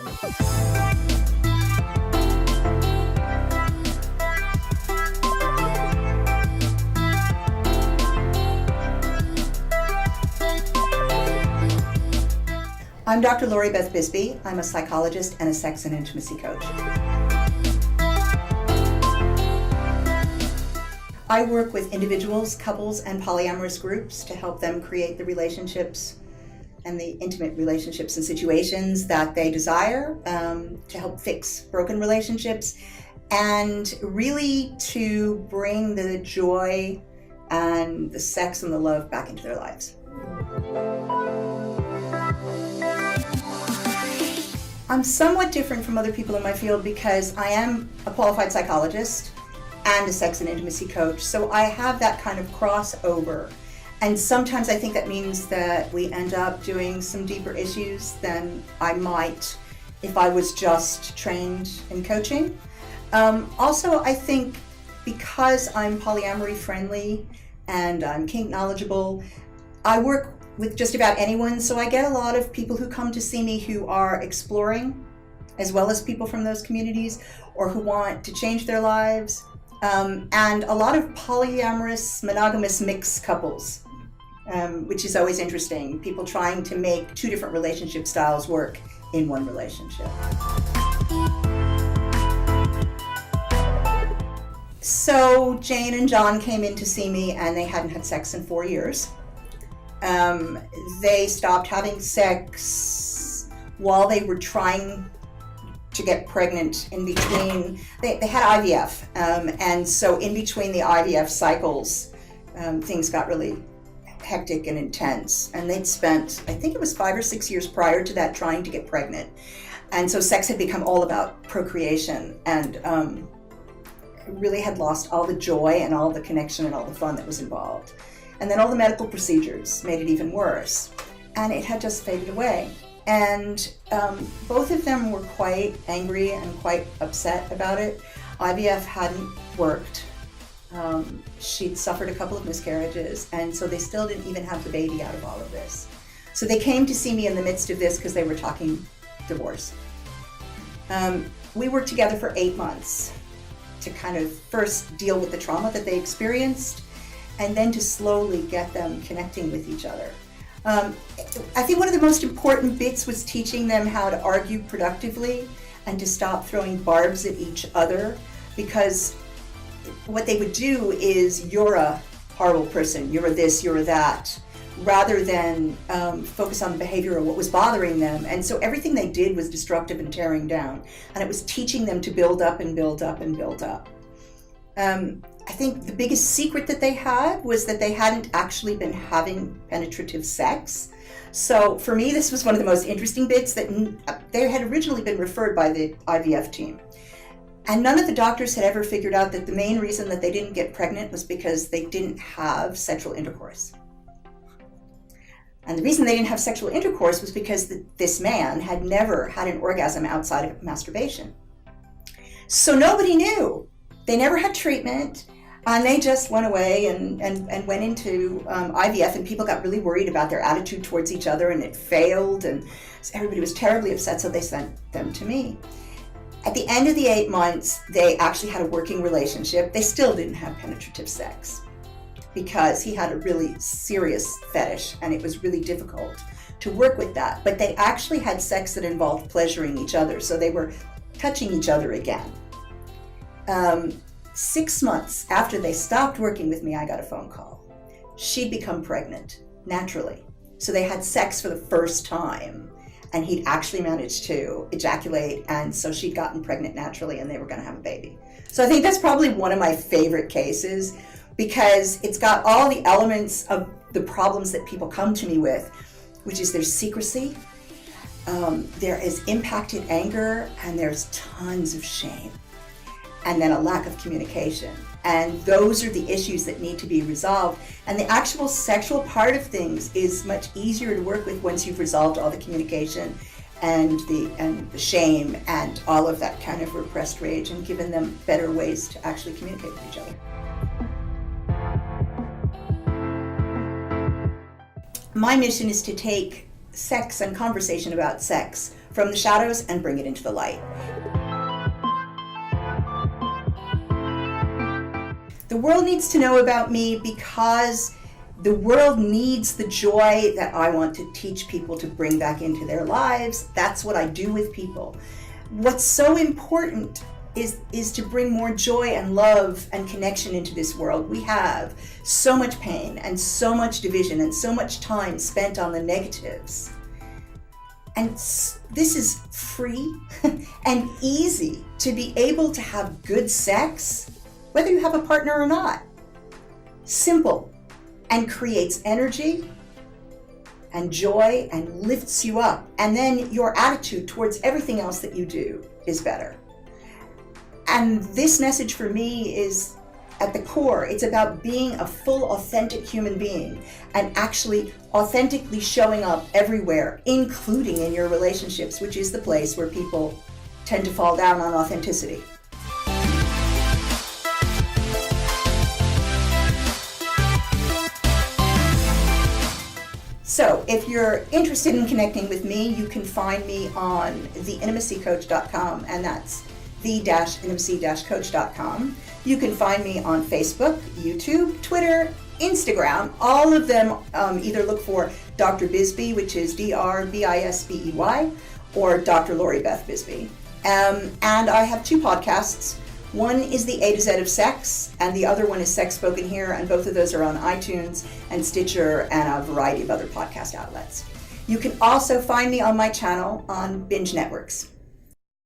I'm Dr. Beth Bisbey. I'm a psychologist and a sex and intimacy coach. I work with individuals, couples, and polyamorous groups to help them create the relationships and the intimate relationships and situations that they desire, to help fix broken relationships, and really to bring the joy and the sex and the love back into their lives. I'm somewhat different from other people in my field because I am a qualified psychologist and a sex and intimacy coach, so I have that kind of crossover. And sometimes I think that means that we end up doing some deeper issues than I might if I was just trained in coaching. Also, I think because I'm polyamory friendly and I'm kink knowledgeable, I work with just about anyone, so I get a lot of people who come to see me who are exploring, as well as people from those communities, or who want to change their lives, and a lot of polyamorous, monogamous mixed couples, which is always interesting. People trying to make two different relationship styles work in one relationship. So Jane and John came in to see me, and they hadn't had sex in 4 years. They stopped having sex while they were trying to get pregnant in between. They had IVF, and so in between the IVF cycles, things got really hectic and intense. And they'd spent, I think it was 5 or 6 years prior to that, trying to get pregnant. And so sex had become all about procreation, and really had lost all the joy and all the connection and all the fun that was involved. And then all the medical procedures made it even worse. And it had just faded away. And both of them were quite angry and quite upset about it. IVF hadn't worked. She'd suffered a couple of miscarriages, and so they still didn't even have the baby out of all of this. So they came to see me in the midst of this because they were talking divorce. We worked together for 8 months to kind of first deal with the trauma that they experienced, and then to slowly get them connecting with each other. I think one of the most important bits was teaching them how to argue productively and to stop throwing barbs at each other, because what they would do is, you're a horrible person, you're a this, you're a that, rather than focus on the behavior or what was bothering them. And so everything they did was destructive and tearing down, and it was teaching them to build up and build up and build up. I think the biggest secret that they had was that they hadn't actually been having penetrative sex. So for me, this was one of the most interesting bits, that they had originally been referred by the IVF team. And none of the doctors had ever figured out that the main reason that they didn't get pregnant was because they didn't have sexual intercourse. And the reason they didn't have sexual intercourse was because this man had never had an orgasm outside of masturbation. So nobody knew. They never had treatment, and they just went away and went into IVF, and people got really worried about their attitude towards each other, and it failed, and everybody was terribly upset, so they sent them to me. At the end of the 8 months, they actually had a working relationship. They still didn't have penetrative sex because he had a really serious fetish, and it was really difficult to work with that. But they actually had sex that involved pleasuring each other, so they were touching each other again. 6 months after they stopped working with me, I got a phone call. She'd become pregnant, naturally. So they had sex for the first time, and he'd actually managed to ejaculate, and so she'd gotten pregnant naturally, and they were gonna have a baby. So I think that's probably one of my favorite cases, because it's got all the elements of the problems that people come to me with, which is there's secrecy, there is impacted anger, and there's tons of shame, and then a lack of communication. And those are the issues that need to be resolved. And the actual sexual part of things is much easier to work with once you've resolved all the communication and the shame and all of that kind of repressed rage, and given them better ways to actually communicate with each other. My mission is to take sex and conversation about sex from the shadows and bring it into the light. The world needs to know about me because the world needs the joy that I want to teach people to bring back into their lives. That's what I do with people. What's so important is to bring more joy and love and connection into this world. We have so much pain and so much division and so much time spent on the negatives. And this is free and easy to be able to have good sex, whether you have a partner or not. Simple, and creates energy and joy and lifts you up. And then your attitude towards everything else that you do is better. And this message for me is at the core, it's about being a full, authentic human being and actually authentically showing up everywhere, including in your relationships, which is the place where people tend to fall down on authenticity. So if you're interested in connecting with me, you can find me on theintimacycoach.com, and that's the-intimacy-coach.com. You can find me on Facebook, YouTube, Twitter, Instagram. All of them either look for Dr. Bisbey, which is D-R-B-I-S-B-E-Y, or Dr. Lori Beth Bisbey. And I have two podcasts. One is the A to Z of Sex, and the other one is Sex Spoken Here, and both of those are on iTunes and Stitcher and a variety of other podcast outlets. You can also find me on my channel on Binge Networks.